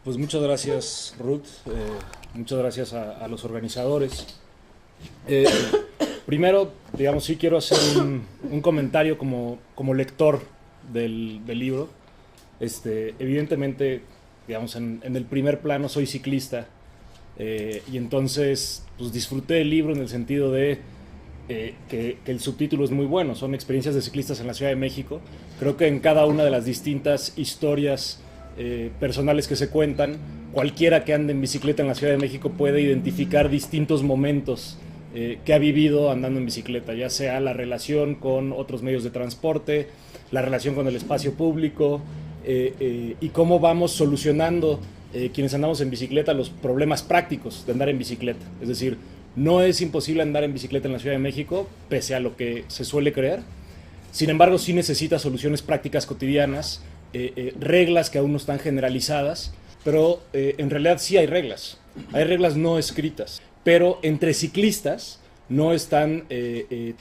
Pues muchas gracias, Ruth. Muchas gracias a los organizadores. Eh, Primero, digamos, sí quiero hacer un comentario como lector del libro. Evidentemente, digamos, en el primer plano soy ciclista, y entonces pues disfruté del libro en el sentido de que el subtítulo es muy bueno. Son experiencias de ciclistas en la Ciudad de México. Creo que en cada una de las distintas historias personales que se cuentan, cualquiera que ande en bicicleta en la Ciudad de México puede identificar distintos momentos que ha vivido andando en bicicleta, ya sea la relación con otros medios de transporte, la relación con el espacio público, y cómo vamos solucionando quienes andamos en bicicleta los problemas prácticos de andar en bicicleta. Es decir, no es imposible andar en bicicleta en la Ciudad de México, pese a lo que se suele creer. Sin embargo, sí necesita soluciones prácticas cotidianas, reglas que aún no están generalizadas, pero en realidad sí hay reglas. Hay reglas no escritas, pero entre ciclistas no están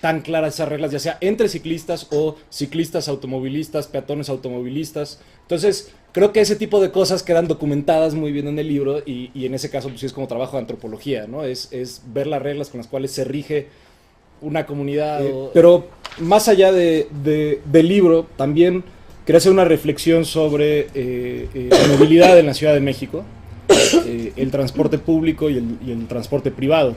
tan claras esas reglas, ya sea entre ciclistas o ciclistas automovilistas, peatones automovilistas. Entonces, creo que ese tipo de cosas quedan documentadas muy bien en el libro y en ese caso pues sí es como trabajo de antropología, ¿no? Es ver las reglas con las cuales se rige una comunidad. Pero más allá del libro, también quería hacer una reflexión sobre la movilidad en la Ciudad de México, el transporte público y el transporte privado.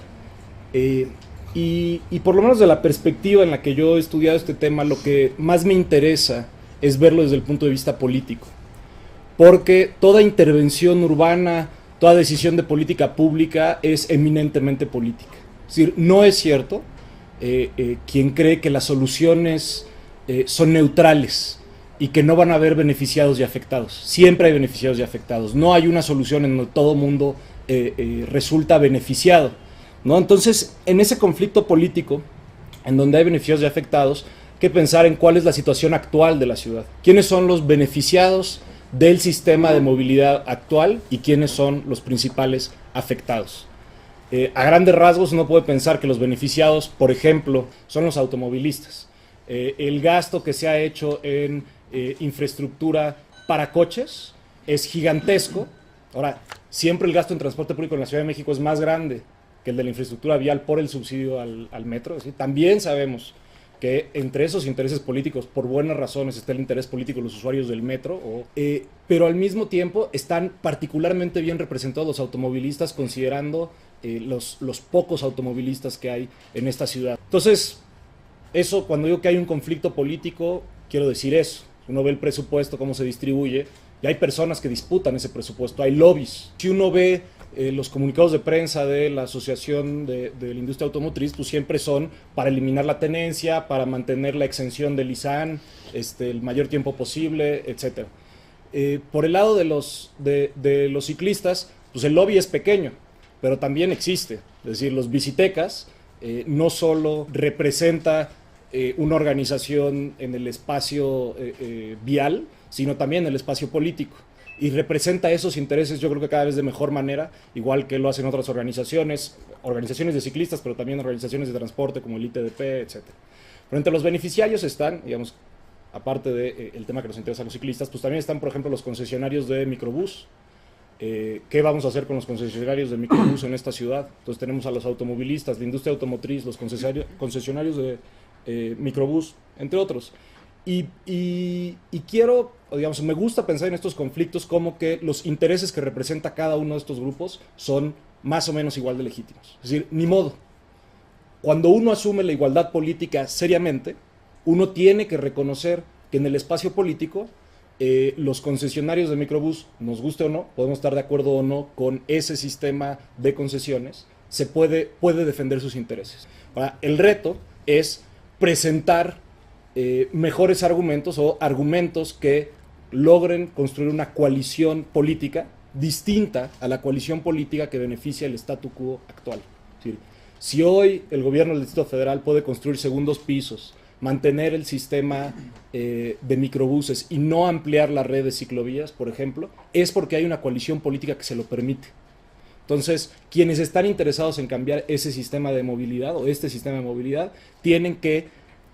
Y por lo menos de la perspectiva en la que yo he estudiado este tema, lo que más me interesa es verlo desde el punto de vista político. Porque toda intervención urbana, toda decisión de política pública es eminentemente política. Es decir, no es cierto quien cree que las soluciones son neutrales y que no van a haber beneficiados y afectados. Siempre hay beneficiados y afectados. No hay una solución en donde todo mundo resulta beneficiado, ¿no? Entonces, en ese conflicto político, en donde hay beneficiados y afectados, hay que pensar en cuál es la situación actual de la ciudad. ¿Quiénes son los beneficiados del sistema de movilidad actual y quiénes son los principales afectados? A grandes rasgos uno puede pensar que los beneficiados, por ejemplo, son los automovilistas. El gasto que se ha hecho en infraestructura para coches es gigantesco. Ahora, siempre el gasto en transporte público en la Ciudad de México es más grande que el de la infraestructura vial por el subsidio al metro. ¿Sí? También sabemos que entre esos intereses políticos, por buenas razones, está el interés político de los usuarios del metro, pero al mismo tiempo están particularmente bien representados los automovilistas, considerando los pocos automovilistas que hay en esta ciudad. Entonces, eso, cuando digo que hay un conflicto político, quiero decir eso. Uno ve el presupuesto, cómo se distribuye, y hay personas que disputan ese presupuesto, hay lobbies. Si uno ve los comunicados de prensa de la Asociación de la Industria Automotriz, pues siempre son para eliminar la tenencia, para mantener la exención del ISAN el mayor tiempo posible, etc. Por el lado de los ciclistas, pues el lobby es pequeño, pero también existe. Es decir, los bicitecas no solo representa una organización en el espacio vial, sino también en el espacio político. Y representa esos intereses, yo creo que cada vez de mejor manera, igual que lo hacen otras organizaciones de ciclistas, pero también organizaciones de transporte como el ITDP, etc. Pero entre los beneficiarios están, digamos, aparte del tema que nos interesa a los ciclistas, pues también están, por ejemplo, los concesionarios de microbús. ¿Qué vamos a hacer con los concesionarios de microbús en esta ciudad? Entonces tenemos a los automovilistas, la industria automotriz, los concesionarios de microbús, entre otros. Y quiero, digamos, me gusta pensar en estos conflictos como que los intereses que representa cada uno de estos grupos son más o menos igual de legítimos. Es decir, ni modo. Cuando uno asume la igualdad política seriamente, uno tiene que reconocer que en el espacio político los concesionarios de microbús, nos guste o no, podemos estar de acuerdo o no con ese sistema de concesiones, se puede defender sus intereses. Ahora, el reto es presentar mejores argumentos o argumentos que logren construir una coalición política distinta a la coalición política que beneficia el statu quo actual. Es decir, si hoy el gobierno del Distrito Federal puede construir segundos pisos, mantener el sistema de microbuses y no ampliar la red de ciclovías, por ejemplo, es porque hay una coalición política que se lo permite. Entonces, quienes están interesados en cambiar ese sistema de movilidad o este sistema de movilidad tienen que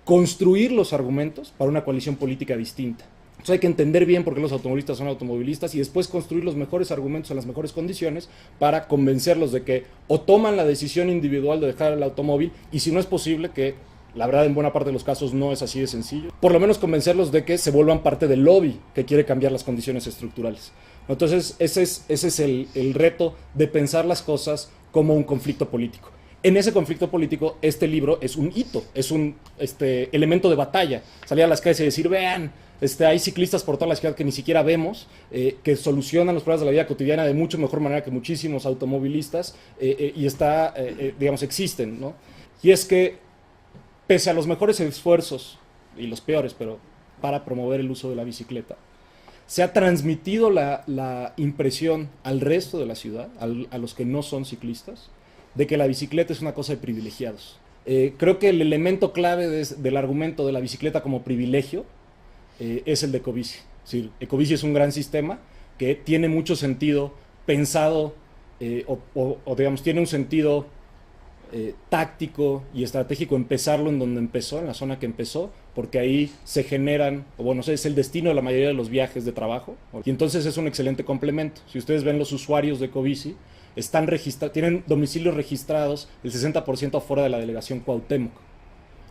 construir los argumentos para una coalición política distinta. Entonces hay que entender bien por qué los automovilistas son automovilistas y después construir los mejores argumentos en las mejores condiciones para convencerlos de que o toman la decisión individual de dejar el automóvil, y si no es posible, que la verdad en buena parte de los casos no es así de sencillo, por lo menos convencerlos de que se vuelvan parte del lobby que quiere cambiar las condiciones estructurales. Entonces ese es el reto de pensar las cosas como un conflicto político. En ese conflicto político, este libro es un hito, es un elemento de batalla. Salir a las calles y decir, vean, hay ciclistas por toda la ciudad que ni siquiera vemos, que solucionan los problemas de la vida cotidiana de mucho mejor manera que muchísimos automovilistas, y digamos, existen, ¿no? Y es que, pese a los mejores esfuerzos, y los peores, pero para promover el uso de la bicicleta, se ha transmitido la impresión al resto de la ciudad, a los que no son ciclistas, de que la bicicleta es una cosa de privilegiados. Creo que el elemento clave del argumento de la bicicleta como privilegio es el de Ecobici. Es decir, Ecobici es un gran sistema que tiene mucho sentido pensado, digamos, tiene un sentido táctico y estratégico empezarlo en donde empezó, en la zona que empezó, porque ahí se generan, o bueno, es el destino de la mayoría de los viajes de trabajo, y entonces es un excelente complemento. Si ustedes ven los usuarios de Ecobici, tienen domicilios registrados el 60% afuera de la delegación Cuauhtémoc.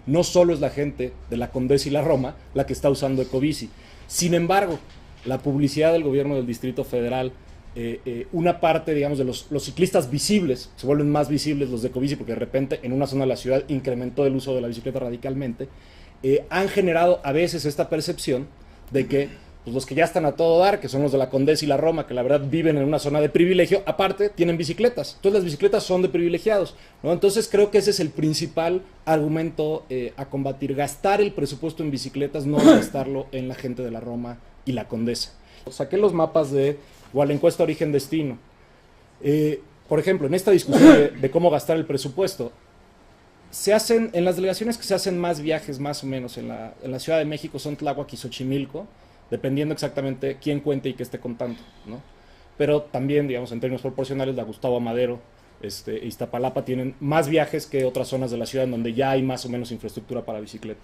No solo es la gente de la Condesa y la Roma la que está usando Ecobici. Sin embargo, la publicidad del gobierno del Distrito Federal, una parte, digamos, de los ciclistas visibles, se vuelven más visibles los de Ecobici porque de repente en una zona de la ciudad incrementó el uso de la bicicleta radicalmente, han generado a veces esta percepción de que pues los que ya están a todo dar, que son los de la Condesa y la Roma, que la verdad viven en una zona de privilegio, aparte tienen bicicletas. Entonces las bicicletas son de privilegiados, ¿no? Entonces creo que ese es el principal argumento a combatir. Gastar el presupuesto en bicicletas, no gastarlo en la gente de la Roma y la Condesa. Saqué los mapas o la encuesta origen-destino. Por ejemplo, en esta discusión de cómo gastar el presupuesto, se hacen, en las delegaciones que se hacen más viajes más o menos en la Ciudad de México son Tláhuac y Xochimilco, dependiendo exactamente quién cuente y qué esté contando, ¿no? Pero también, digamos, en términos proporcionales, la Gustavo Amadero e Iztapalapa tienen más viajes que otras zonas de la ciudad en donde ya hay más o menos infraestructura para bicicleta.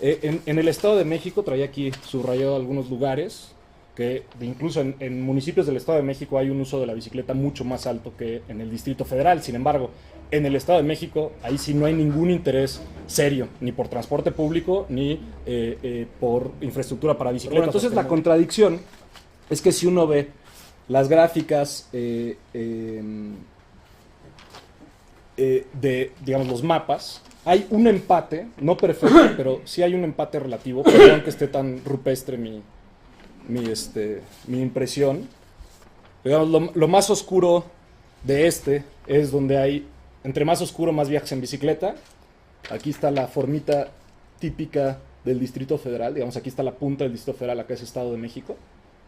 En el Estado de México, traía aquí subrayado algunos lugares, que incluso en municipios del Estado de México hay un uso de la bicicleta mucho más alto que en el Distrito Federal. Sin embargo, en el Estado de México, ahí sí no hay ningún interés serio, ni por transporte público, ni por infraestructura para bicicletas. Bueno, entonces la contradicción es que si uno ve las gráficas de, digamos, los mapas, hay un empate, no perfecto, pero sí hay un empate relativo, perdón que esté tan rupestre mi impresión. Digamos, lo más oscuro de es donde hay, entre más oscuro, más viajes en bicicleta. Aquí está la formita típica del Distrito Federal, digamos, aquí está la punta del Distrito Federal, acá es Estado de México,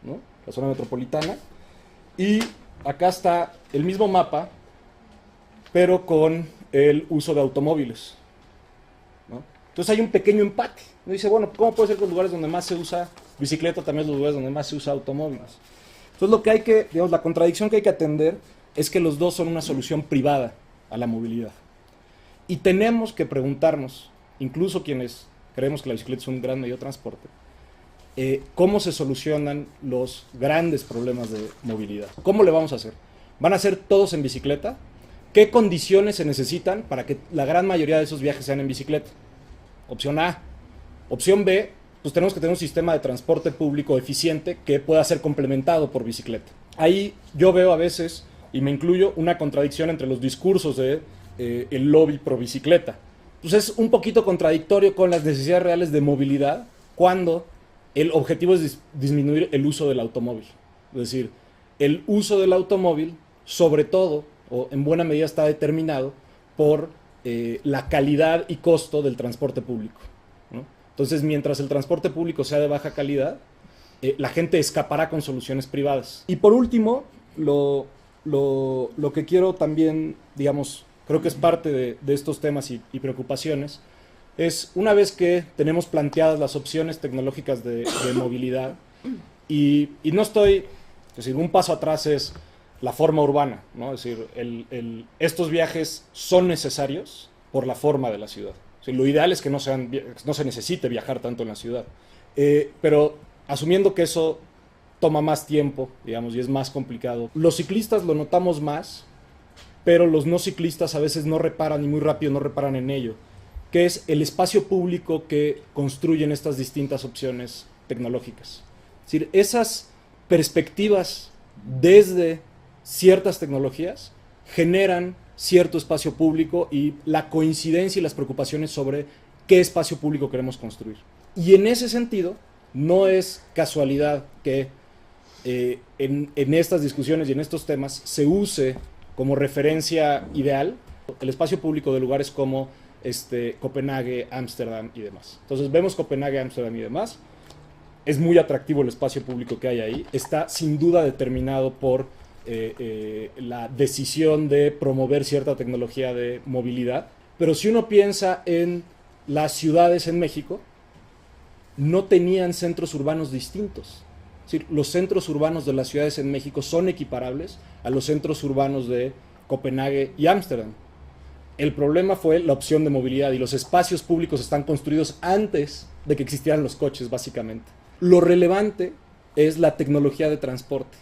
¿no? La zona metropolitana. Y acá está el mismo mapa, pero con el uso de automóviles, ¿no? Entonces hay un pequeño empate. Uno dice, bueno, ¿cómo puede ser que los lugares donde más se usa bicicleta también los lugares donde más se usa automóviles? Entonces lo que hay que, digamos, la contradicción que hay que atender es que los dos son una solución privada a la movilidad. Y tenemos que preguntarnos, incluso quienes creemos que la bicicleta es un gran medio de transporte, cómo se solucionan los grandes problemas de movilidad. ¿Cómo le vamos a hacer? ¿Van a ser todos en bicicleta? ¿Qué condiciones se necesitan para que la gran mayoría de esos viajes sean en bicicleta? Opción A. Opción B, pues tenemos que tener un sistema de transporte público eficiente que pueda ser complementado por bicicleta. Ahí yo veo a veces, y me incluyo, una contradicción entre los discursos de el lobby pro bicicleta. Pues es un poquito contradictorio con las necesidades reales de movilidad cuando el objetivo es disminuir el uso del automóvil. Es decir, el uso del automóvil, sobre todo, o en buena medida está determinado por la calidad y costo del transporte público, ¿no? Entonces, mientras el transporte público sea de baja calidad, la gente escapará con soluciones privadas. Y por último, lo que quiero también, digamos, creo que es parte de estos temas y preocupaciones, es una vez que tenemos planteadas las opciones tecnológicas de movilidad, y no estoy, es decir, un paso atrás es la forma urbana, ¿no? Es decir, estos viajes son necesarios por la forma de la ciudad. O sea, lo ideal es que no se necesite viajar tanto en la ciudad. Pero asumiendo que eso toma más tiempo, digamos, y es más complicado. Los ciclistas lo notamos más, pero los no ciclistas a veces no reparan y muy rápido no reparan en ello, que es el espacio público que construyen estas distintas opciones tecnológicas. Es decir, esas perspectivas desde ciertas tecnologías generan cierto espacio público y la coincidencia y las preocupaciones sobre qué espacio público queremos construir. Y en ese sentido, no es casualidad que en estas discusiones y en estos temas se use como referencia ideal el espacio público de lugares como Copenhague, Ámsterdam y demás. Entonces vemos Copenhague, Ámsterdam y demás. Es muy atractivo el espacio público que hay ahí. Está sin duda determinado por la decisión de promover cierta tecnología de movilidad. Pero si uno piensa en las ciudades en México, no tenían centros urbanos distintos. Es decir, los centros urbanos de las ciudades en México son equiparables a los centros urbanos de Copenhague y Ámsterdam. El problema fue la opción de movilidad y los espacios públicos están construidos antes de que existieran los coches, básicamente. Lo relevante es la tecnología de transporte.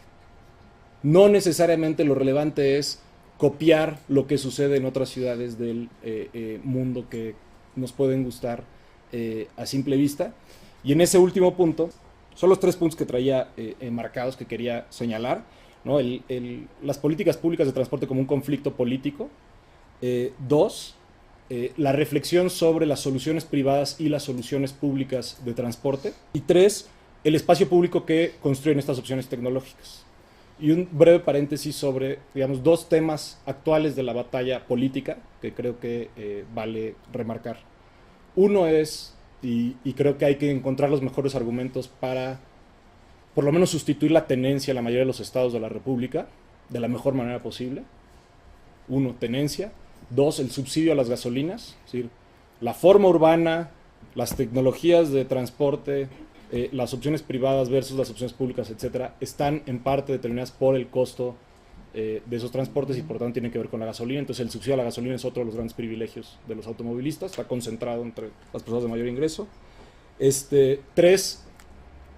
No necesariamente lo relevante es copiar lo que sucede en otras ciudades del mundo que nos pueden gustar a simple vista. Y en ese último punto, son los 3 puntos que traía marcados que quería señalar, ¿no? Las políticas públicas de transporte como un conflicto político. 2, la reflexión sobre las soluciones privadas y las soluciones públicas de transporte. Y 3, el espacio público que construyen estas opciones tecnológicas. Y un breve paréntesis sobre, digamos, 2 temas actuales de la batalla política que creo que vale remarcar. Uno es, y creo que hay que encontrar los mejores argumentos para, por lo menos, sustituir la tenencia en la mayoría de los estados de la República de la mejor manera posible. 1, tenencia. 2, el subsidio a las gasolinas. Es decir, la forma urbana, las tecnologías de transporte, las opciones privadas versus las opciones públicas, etcétera, están en parte determinadas por el costo de esos transportes y por tanto tienen que ver con la gasolina. Entonces el subsidio a la gasolina es otro de los grandes privilegios de los automovilistas, está concentrado entre las personas de mayor ingreso. 3,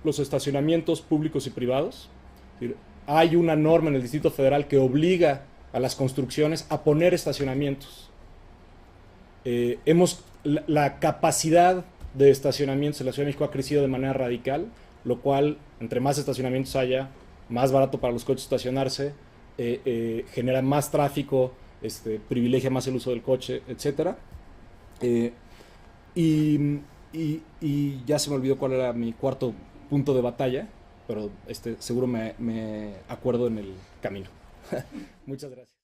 los estacionamientos públicos y privados. Es decir, hay una norma en el Distrito Federal que obliga a las construcciones a poner estacionamientos. La capacidad de estacionamientos en la Ciudad de México ha crecido de manera radical, lo cual, entre más estacionamientos haya, más barato para los coches estacionarse, genera más tráfico, privilegia más el uso del coche, etc. Y ya se me olvidó cuál era mi cuarto punto de batalla, pero seguro me acuerdo en el camino. Muchas gracias.